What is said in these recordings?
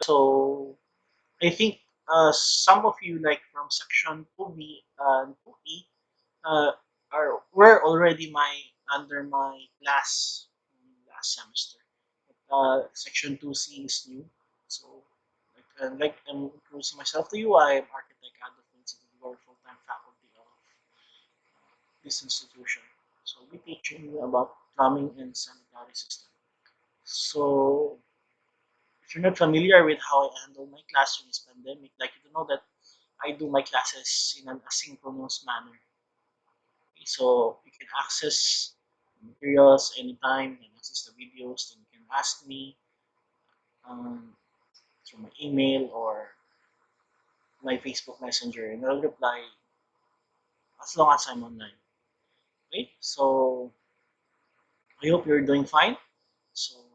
So I think some of you, like from section 2B and 2E, uh, were already under my class last semester. Section 2C is new, so like I'm introducing myself to you. I am architect at the Filtration full-time faculty of this institution. So I'll be teaching you about plumbing and sanitary system. So if you're not familiar with how I handle my class during this pandemic, like you know that I do my classes in an asynchronous manner. Okay, so you can access materials anytime, you can access the videos, then you can ask me um, through my email or my Facebook Messenger, and I'll reply as long as I'm online. Okay, so I hope you're doing fine. So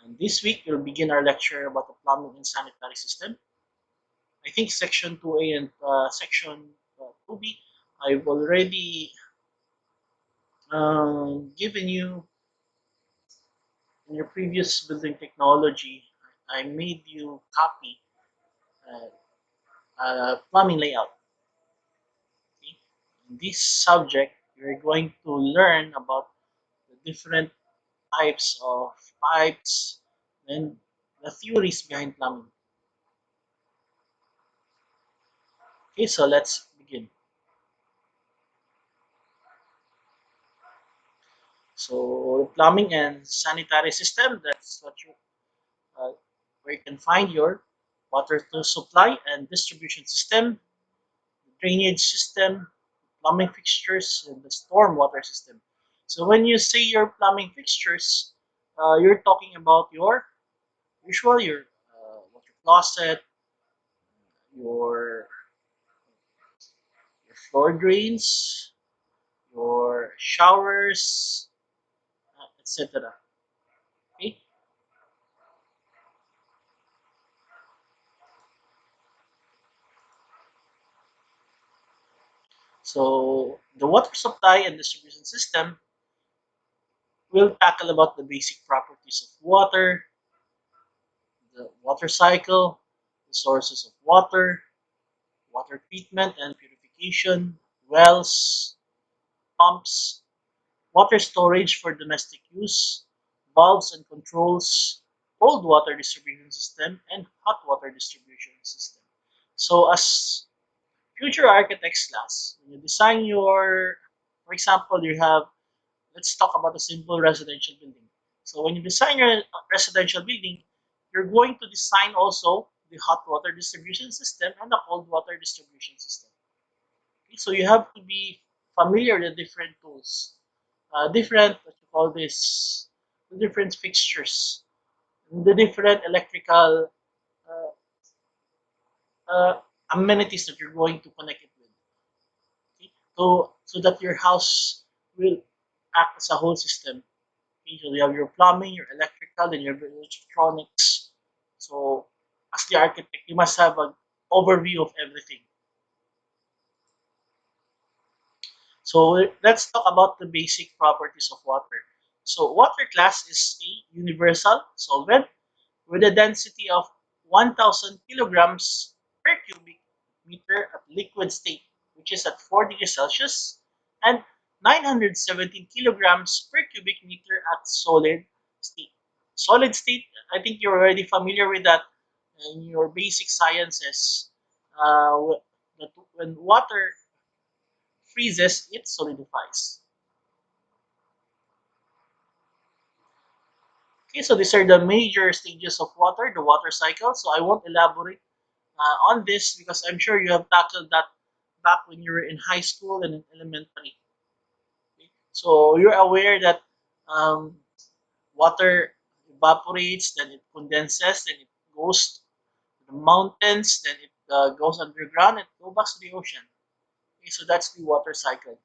and this week we'll begin our lecture about the plumbing and sanitary system. I think section 2A and section 2B, I've already given you in your previous building technology. I made you copy plumbing layout. Okay? In this subject, you're going to learn about the different types of pipes and the theories behind plumbing. Okay, so let's begin. So plumbing and sanitary system, that's what you where you can find your water to supply and distribution system, drainage system, plumbing fixtures, and the storm water system. So when you say your plumbing fixtures, you're talking about your water closet, your your floor drains, your showers, etc. Okay, so the water supply and distribution system will tackle about the basic properties of water, the water cycle, the sources of water, water treatment and purification, wells, pumps, water storage for domestic use, valves and controls, cold water distribution system, and hot water distribution system. So as future architects class, when you design for example, you have, let's talk about a simple residential building. So when you design your residential building, you're going to design also the hot water distribution system and the cold water distribution system. Okay, so you have to be familiar with different tools, different what you call this, the different fixtures, the different electrical uh, amenities that you're going to connect it with. Okay? So that your house will act as a whole system. Okay? So you have your plumbing, your electrical, and your electronics. So as the architect, you must have an overview of everything. So let's talk about the basic properties of water. So water class is a universal solvent with a density of 1,000 kilograms per cubic meter at liquid state, which is at 4 degrees Celsius, and 917 kilograms per cubic meter at solid state. Solid state, I think you're already familiar with that in your basic sciences. That when water freezes, it solidifies. Okay, so these are the major stages of water, the water cycle. So I won't elaborate on this because I'm sure you have tackled that back when you were in high school and in elementary. Okay? So you're aware that um, water evaporates, then it condenses, then it goes to the mountains, then it goes underground, and goes back to the ocean. Okay, so that's the water cycle.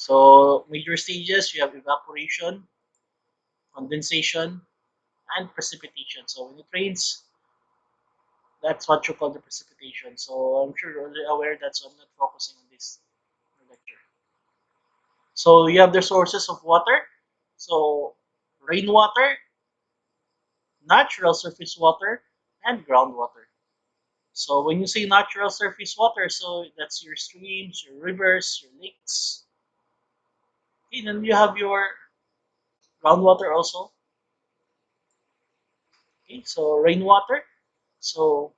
So major stages, you have evaporation, condensation, and precipitation. So when it rains, That's what you call the precipitation. So I'm sure you're already aware that, so I'm not focusing on this lecture. So you have the sources of water. So rainwater, natural surface water, and groundwater. So when you say natural surface water, so that's your streams, your rivers, your lakes. Okay, then you have your groundwater also. Okay, so rainwater. So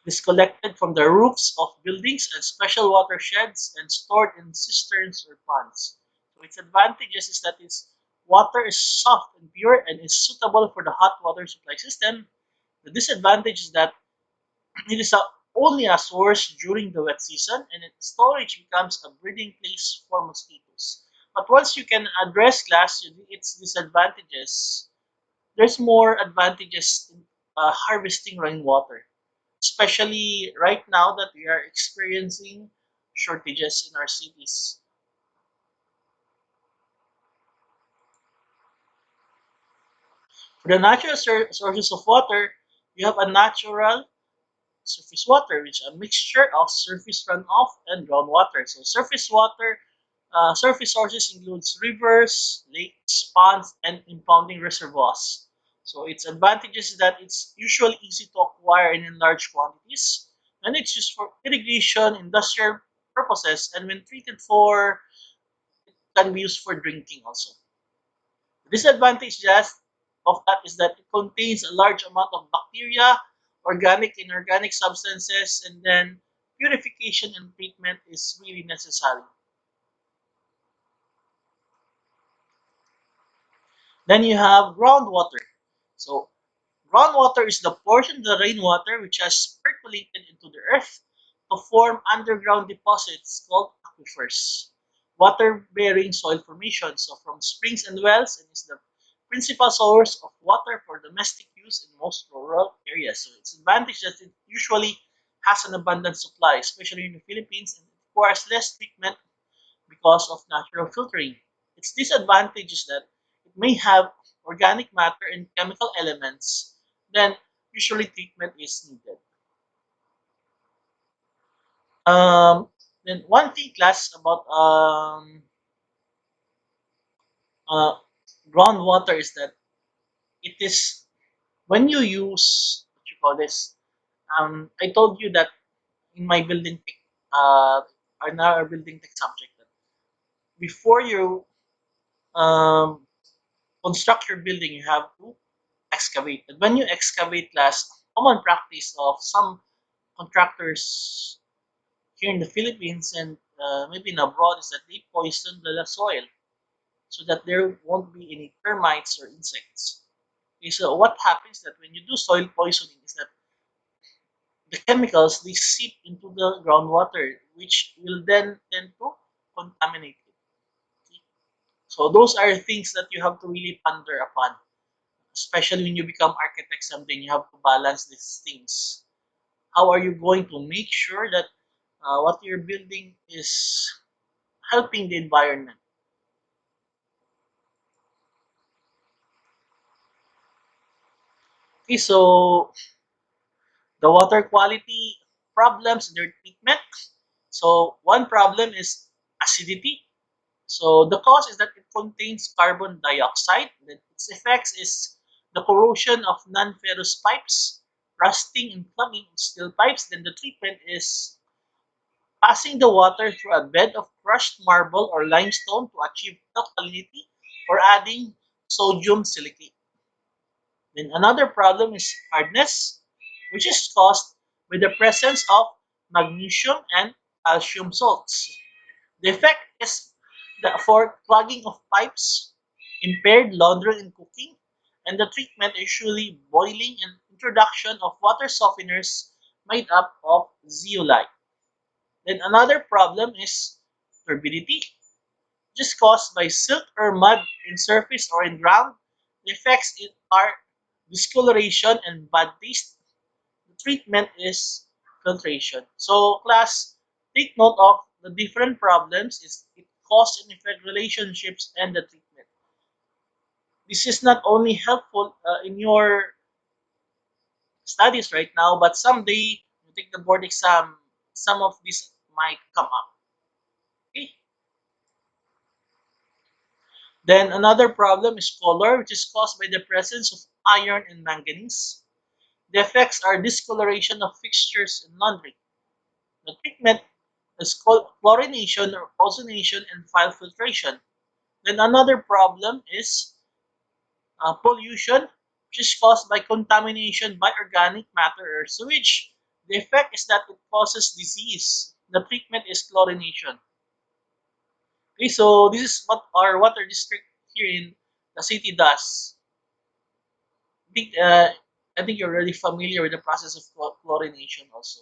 it is collected from the roofs of buildings and special watersheds and stored in cisterns or ponds. So its advantages is that its water is soft and pure and is suitable for the hot water supply system. The disadvantage is that it is only a source during the wet season, and its storage becomes a breeding place for mosquitoes. But once you can address its disadvantages, there's more advantages in harvesting rainwater, especially right now that we are experiencing shortages in our cities. For the natural sources of water, you have a natural surface water, which is a mixture of surface runoff and groundwater. So surface sources includes rivers, lakes, ponds, and impounding reservoirs. So its advantages is that it's usually easy to acquire and in large quantities, and it's used for irrigation, industrial purposes, and when treated for, can be used for drinking also. The disadvantage just of that is that it contains a large amount of bacteria, organic and inorganic substances, and then purification and treatment is really necessary. Then you have groundwater. So groundwater is the portion of the rainwater which has percolated into the earth to form underground deposits called aquifers, water-bearing soil formation. So from springs and wells, and is the principal source of water for domestic use in most rural areas. So its advantage that it usually has an abundant supply, especially in the Philippines, and it requires less treatment because of natural filtering. Its disadvantage is that it may have organic matter and chemical elements, then usually treatment is needed. Um, then one thing class about uh, groundwater is that it is when you use what you call this. I told you that in my building tech, our building tech subject, that before you um, construct your building, you have to excavate. And when you excavate last, common practice of some contractors here in the Philippines and maybe in abroad is that they poison the soil so that there won't be any termites or insects. Okay, so what happens that when you do soil poisoning is that the chemicals they seep into the groundwater, which will then tend to contaminate it. Okay? So those are things that you have to really ponder upon, especially when you become architect someday. You have to balance these things. How are you going to make sure that what you're building is helping the environment? Okay, so the water quality problems and their treatment. So one problem is acidity. So the cause is that it contains carbon dioxide. Then its effects is the corrosion of non-ferrous pipes, rusting and plugging of steel pipes. Then the treatment is passing the water through a bed of crushed marble or limestone to achieve alkalinity or adding sodium silicate. Then another problem is hardness, which is caused by the presence of magnesium and calcium salts. The effect is for clogging of pipes, impaired laundering and cooking, and the treatment is usually boiling and introduction of water softeners made up of zeolite. Then another problem is turbidity, just caused by silt or mud in surface or in ground. The effects are discoloration and bad taste. The treatment is filtration. So class, take note of the different problems is it cause and effect relationships and the treatment. This is not only helpful in your studies right now, but someday you take the board exam, some of this might come up. Okay. Then another problem is color, which is caused by the presence of iron and manganese. The effects are discoloration of fixtures and laundry. The treatment is called chlorination or ozonation and file filtration. Then another problem is pollution, which is caused by contamination by organic matter or sewage. The effect is that it causes disease. The treatment is chlorination. Okay, so this is what our water district here in the city does. think uh, I think you're already familiar with the process of chlorination also.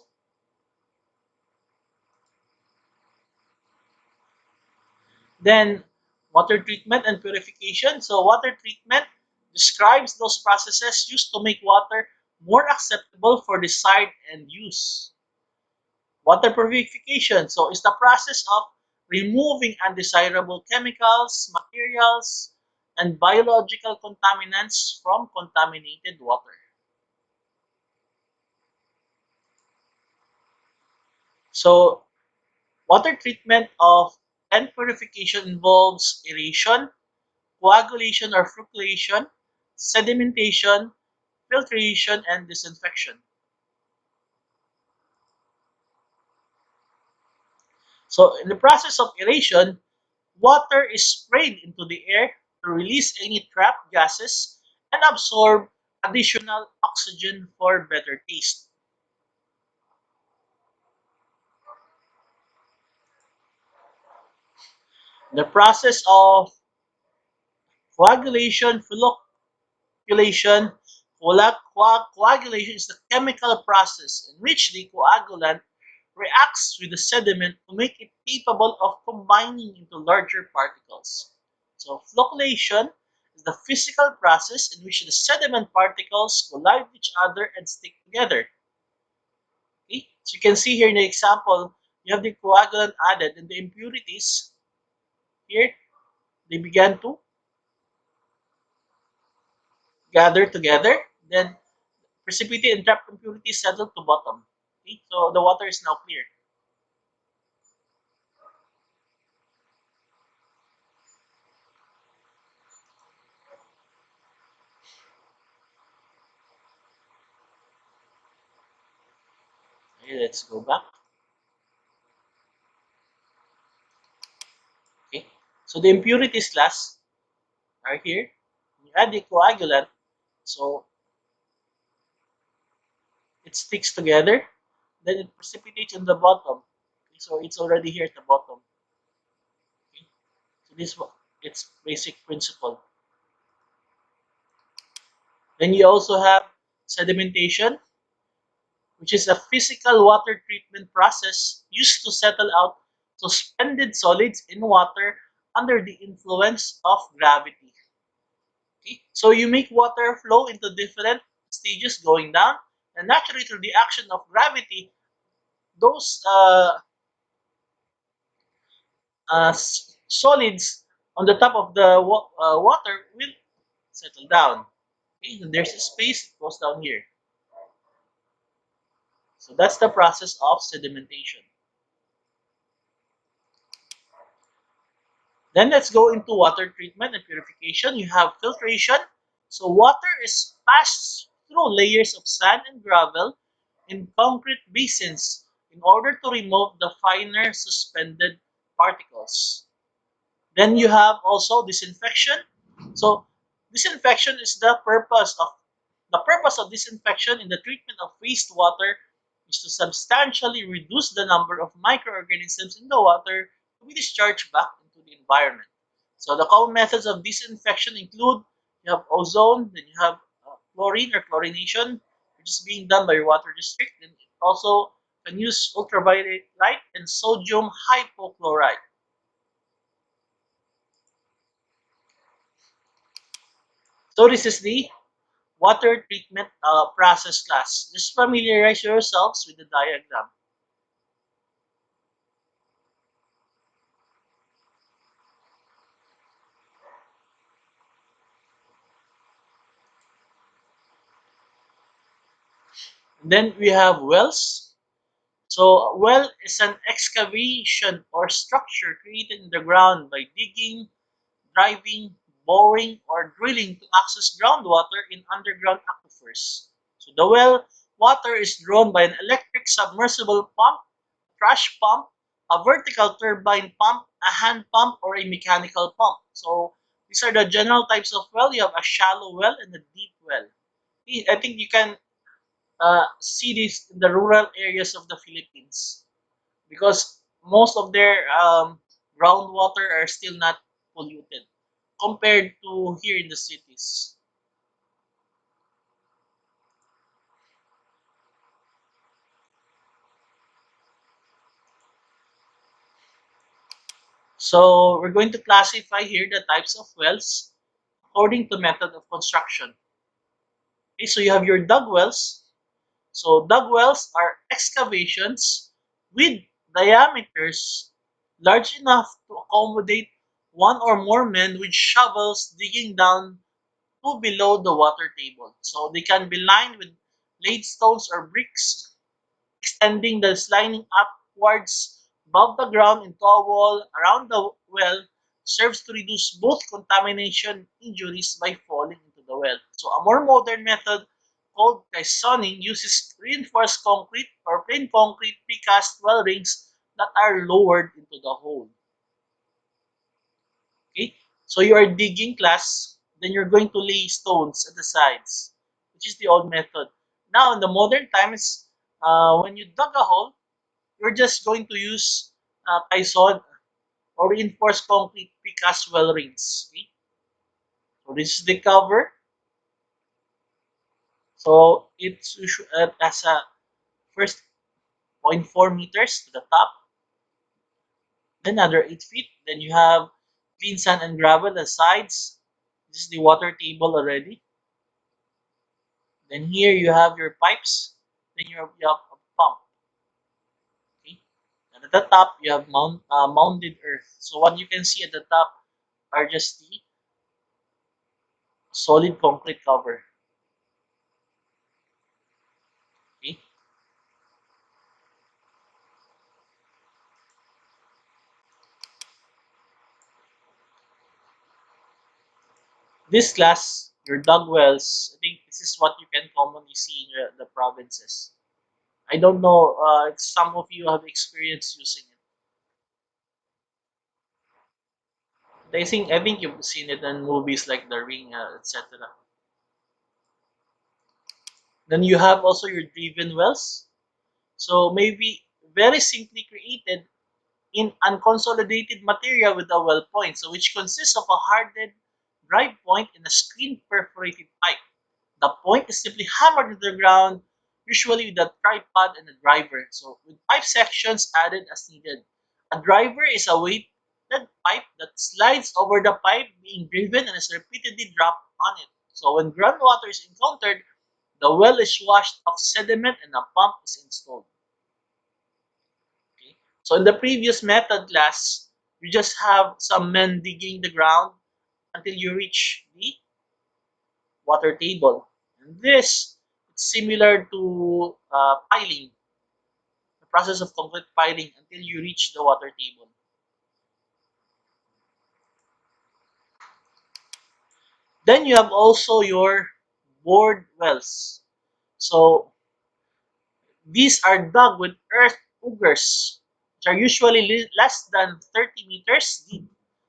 Then water treatment and purification. So water treatment describes those processes used to make water more acceptable for desired end use. Water purification. So it's the process of removing undesirable chemicals, materials, and biological contaminants from contaminated water. So water treatment of and purification involves aeration, coagulation or flocculation, sedimentation, filtration, and disinfection. So in the process of aeration, water is sprayed into the air to release any trapped gases and absorb additional oxygen for better taste. The process of coagulation, flocculation, coagulation is the chemical process in which the coagulant reacts with the sediment to make it capable of combining into larger particles. So flocculation is the physical process in which the sediment particles collide with each other and stick together. Okay? So you can see here in the example, you have the coagulant added and the impurities here, they began to gather together, then precipitate and trapped impurities settle to bottom. Okay? So the water is now clear. Okay, let's go back. Okay. So the impurities last are here. You add the coagulant, so it sticks together, then it precipitates on the bottom. Okay, so it's already here at the bottom. Okay. So this is its basic principle. Then you also have sedimentation, which is a physical water treatment process used to settle out suspended solids in water under the influence of gravity. Okay? So you make water flow into different stages going down, and naturally through the action of gravity, those solids on the top of the water will settle down. Okay? So there's a space, it goes down here. So that's the process of sedimentation. Then let's go into water treatment and purification. You have filtration. So water is passed through layers of sand and gravel in concrete basins in order to remove the finer suspended particles. Then you have also disinfection. So disinfection is the purpose of disinfection in the treatment of wastewater is to substantially reduce the number of microorganisms in the water to be discharged back into the environment. So the common methods of disinfection include you have ozone, then you have chlorine or chlorination, which is being done by your water district. Then it also can use ultraviolet light and sodium hypochlorite. So this is the water treatment process class. Just familiarize yourselves with the diagram. Then we have wells. So a well is an excavation or structure created in the ground by digging, driving, boring, or drilling to access groundwater in underground aquifers. So the well water is drawn by an electric submersible pump, trash pump, a vertical turbine pump, a hand pump, or a mechanical pump. So these are the general types of well. You have a shallow well and a deep well. I think you can see this in the rural areas of the Philippines because most of their groundwater are still not polluted compared to here in the cities. So we're going to classify here the types of wells according to method of construction. Okay, so you have your dug wells. So dug wells are excavations with diameters large enough to accommodate one or more men with shovels digging down to below the water table. So they can be lined with laid stones or bricks, extending the lining upwards above the ground into a wall around the well serves to reduce both contamination injuries by falling into the well. So a more modern method called caissoning uses reinforced concrete or plain concrete precast well rings that are lowered into the hole. Okay, so you are digging class, then you're going to lay stones at the sides, which is the old method. Now in the modern times, when you dug a hole, you're just going to use caisson or reinforced concrete precast well rings. Okay? So this is the cover. So it has a first zero point 0.4 meters to the top, then another 8 feet. Then you have clean sand and gravel at the sides. This is the water table already. Then here you have your pipes. Then you have a pump. Okay? And at the top you have mounded earth. So what you can see at the top are just the solid concrete cover. Okay? This class, your dug wells, I think this is what you can commonly see in the provinces. I don't know if some of you have experience using it. I think you've seen it in movies like The Ring, etc. Then you have also your driven wells. So maybe very simply created in unconsolidated material with a well point, so which consists of a hardened drive point and a screen perforated pipe. The point is simply hammered into the ground, usually with a tripod and a driver, so with pipe sections added as needed. A driver is a weighted pipe that slides over the pipe being driven and is repeatedly dropped on it. So when groundwater is encountered, the well is washed of sediment and a pump is installed. Okay? So in the previous method class, you just have some men digging the ground until you reach the water table. And this is similar to piling, the process of concrete piling until you reach the water table. Then you have also your bored wells. So these are dug with earth augers, which are usually less than 30 meters deep.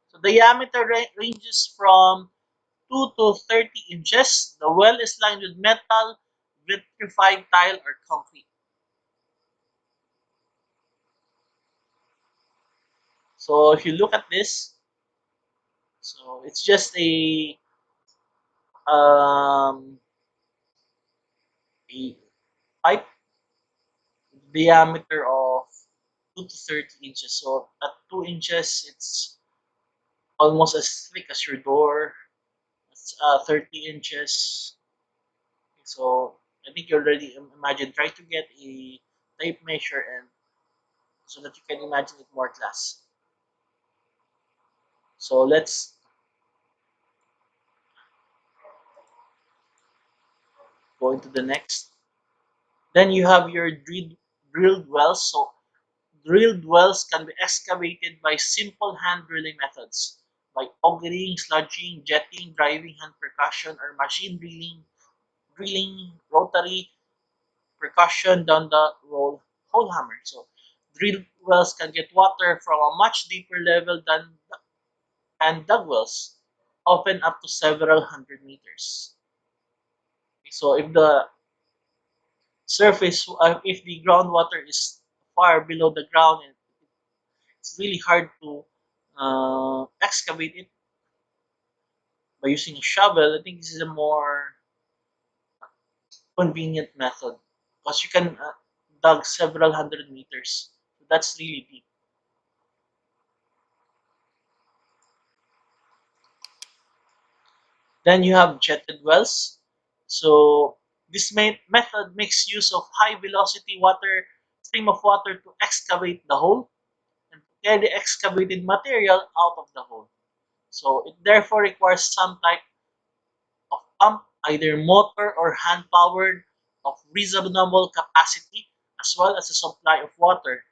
So the diameter ranges from 2 to 30 inches. The well is lined with metal, vitrified tile, or concrete. So if you look at this, so it's just um, a pipe diameter of 2 to 30 inches. So at 2 inches, it's almost as thick as your door. It's 30 inches. So I think you already imagine. Try to get a tape measure and so that you can imagine it more class. So let's go into the next. Then you have your drilled wells. So drilled wells can be excavated by simple hand drilling methods, by augering, sludging, jetting, driving, hand percussion, or machine drilling, rotary percussion down the hole hammer. So drilled wells can get water from a much deeper level and dug wells, often up to several hundred meters. So if the groundwater is far below the ground, and it's really hard to excavate it by using a shovel, I think this is a more convenient method because you can dug several hundred meters. So that's really deep. Then you have jetted wells. So this method makes use of high velocity water stream of water to excavate the hole and to carry the excavated material out of the hole. So it therefore requires some type of pump, either motor or hand powered, of reasonable capacity, as well as a supply of water.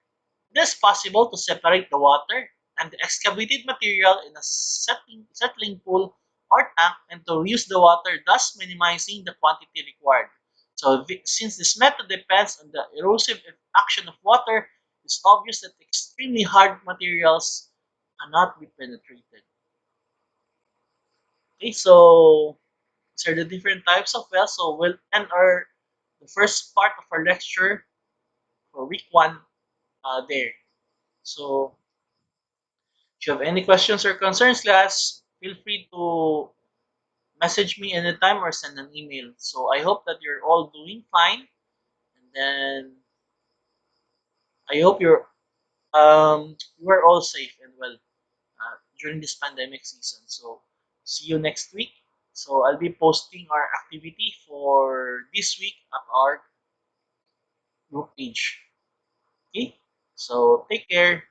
It is possible to separate the water and the excavated material in a settling pool or tank and to reuse the water, thus minimizing the quantity required. So since this method depends on the erosive action of water, it's obvious that extremely hard materials cannot be penetrated. Okay, so these are the different types of wells. So we'll end the first part of our lecture for week one there. So if you have any questions or concerns, class, feel free to message me anytime or send an email. So I hope that you're all doing fine, and then I hope you are all safe and well during this pandemic season. So see you next week. So I'll be posting our activity for this week at our group page. Okay, so take care.